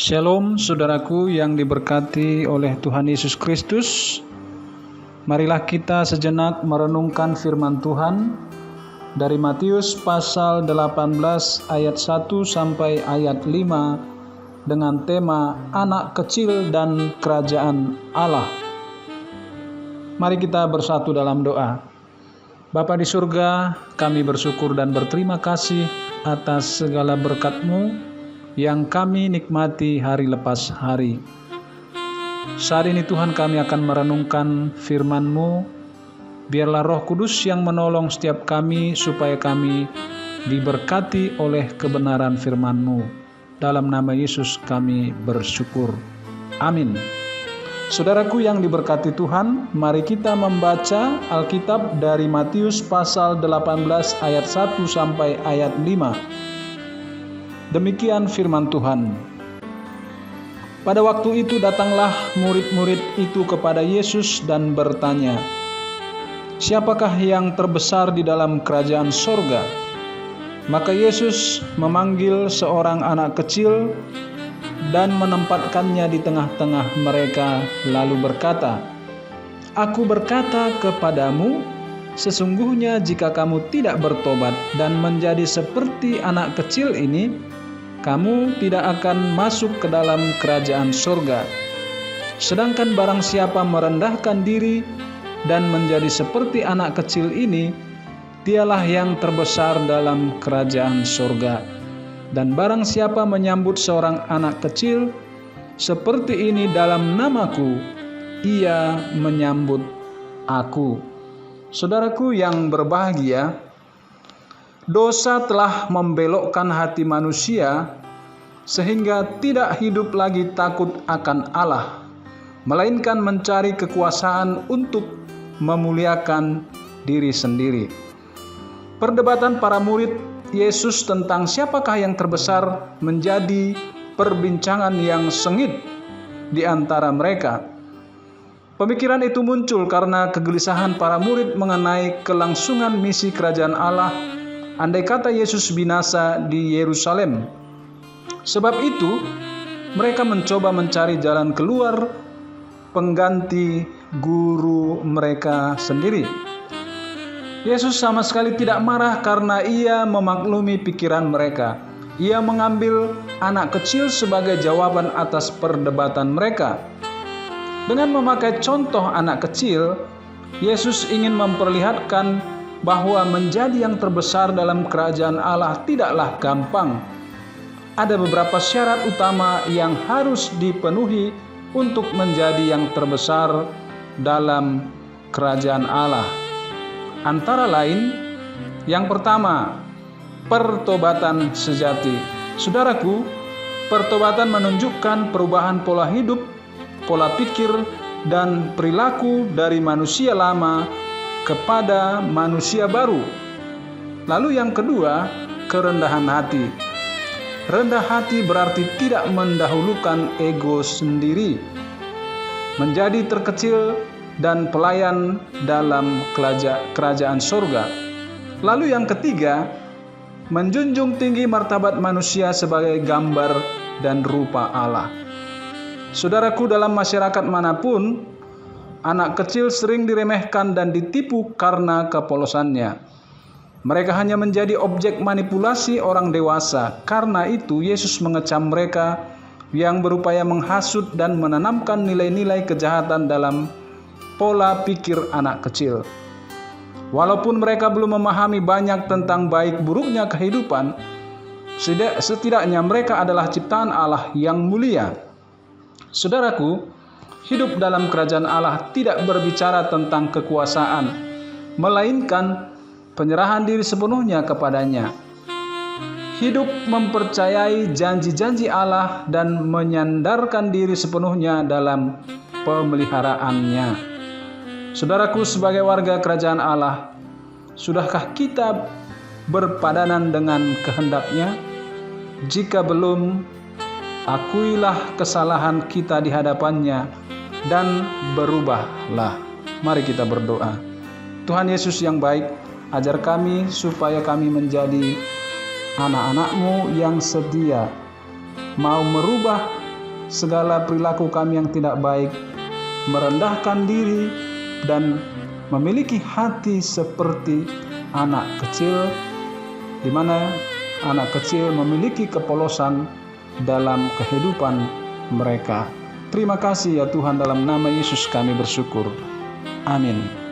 Shalom saudaraku yang diberkati oleh Tuhan Yesus Kristus. Marilah kita sejenak merenungkan firman Tuhan dari Matius pasal 18 ayat 1 sampai ayat 5 dengan tema anak kecil dan kerajaan Allah. Mari kita bersatu dalam doa. Bapa di surga, kami bersyukur dan berterima kasih atas segala berkat-Mu yang kami nikmati hari lepas hari. Saat ini Tuhan, kami akan merenungkan firman-Mu. Biarlah Roh Kudus yang menolong setiap kami supaya kami diberkati oleh kebenaran firman-Mu. Dalam nama Yesus kami bersyukur. Amin. Saudaraku yang diberkati Tuhan, mari kita membaca Alkitab dari Matius pasal 18 ayat 1 sampai ayat 5. Demikian firman Tuhan. Pada waktu itu datanglah murid-murid itu kepada Yesus dan bertanya, "Siapakah yang terbesar di dalam kerajaan sorga?" Maka Yesus memanggil seorang anak kecil dan menempatkannya di tengah-tengah mereka, lalu berkata, "Aku berkata kepadamu, sesungguhnya jika kamu tidak bertobat dan menjadi seperti anak kecil ini, kamu tidak akan masuk ke dalam kerajaan surga. Sedangkan barang siapa merendahkan diri dan menjadi seperti anak kecil ini, dialah yang terbesar dalam kerajaan surga. Dan barang siapa menyambut seorang anak kecil seperti ini dalam namaku, ia menyambut aku." Saudaraku yang berbahagia, dosa telah membelokkan hati manusia sehingga tidak hidup lagi takut akan Allah, melainkan mencari kekuasaan untuk memuliakan diri sendiri. Perdebatan para murid Yesus tentang siapakah yang terbesar menjadi perbincangan yang sengit di antara mereka. Pemikiran itu muncul karena kegelisahan para murid mengenai kelangsungan misi kerajaan Allah andai kata Yesus binasa di Yerusalem. Sebab itu, mereka mencoba mencari jalan keluar pengganti guru mereka sendiri. Yesus sama sekali tidak marah karena ia memaklumi pikiran mereka. Ia mengambil anak kecil sebagai jawaban atas perdebatan mereka. Dengan memakai contoh anak kecil, Yesus ingin memperlihatkan bahwa menjadi yang terbesar dalam kerajaan Allah tidaklah gampang. Ada beberapa syarat utama yang harus dipenuhi untuk menjadi yang terbesar dalam kerajaan Allah. Antara lain, yang pertama, pertobatan sejati. Saudaraku, pertobatan menunjukkan perubahan pola hidup, pola pikir, dan perilaku dari manusia lama kepada manusia baru. Lalu yang kedua, kerendahan hati. Rendah hati berarti tidak mendahulukan ego sendiri, menjadi terkecil dan pelayan dalam kerajaan surga. Lalu yang ketiga, menjunjung tinggi martabat manusia sebagai gambar dan rupa Allah. Saudaraku, dalam masyarakat manapun, anak kecil sering diremehkan dan ditipu karena kepolosannya. Mereka hanya menjadi objek manipulasi orang dewasa. Karena itu, Yesus mengecam mereka yang berupaya menghasut dan menanamkan nilai-nilai kejahatan dalam pola pikir anak kecil. Walaupun mereka belum memahami banyak tentang baik buruknya kehidupan, setidaknya mereka adalah ciptaan Allah yang mulia. Saudaraku, hidup dalam kerajaan Allah tidak berbicara tentang kekuasaan, melainkan penyerahan diri sepenuhnya kepadanya. Hidup mempercayai janji-janji Allah dan menyandarkan diri sepenuhnya dalam pemeliharaannya. Saudaraku, sebagai warga kerajaan Allah, sudahkah kita berpadanan dengan kehendak-Nya? Jika belum, akuilah kesalahan kita di hadapan-Nya dan berubahlah. Mari kita berdoa. Tuhan Yesus yang baik, ajar kami supaya kami menjadi anak-anak-Mu yang setia, mau merubah segala perilaku kami yang tidak baik, merendahkan diri, dan memiliki hati seperti anak kecil, di mana anak kecil memiliki kepolosan dalam kehidupan mereka. Terima kasih ya Tuhan, dalam nama Yesus kami bersyukur. Amin.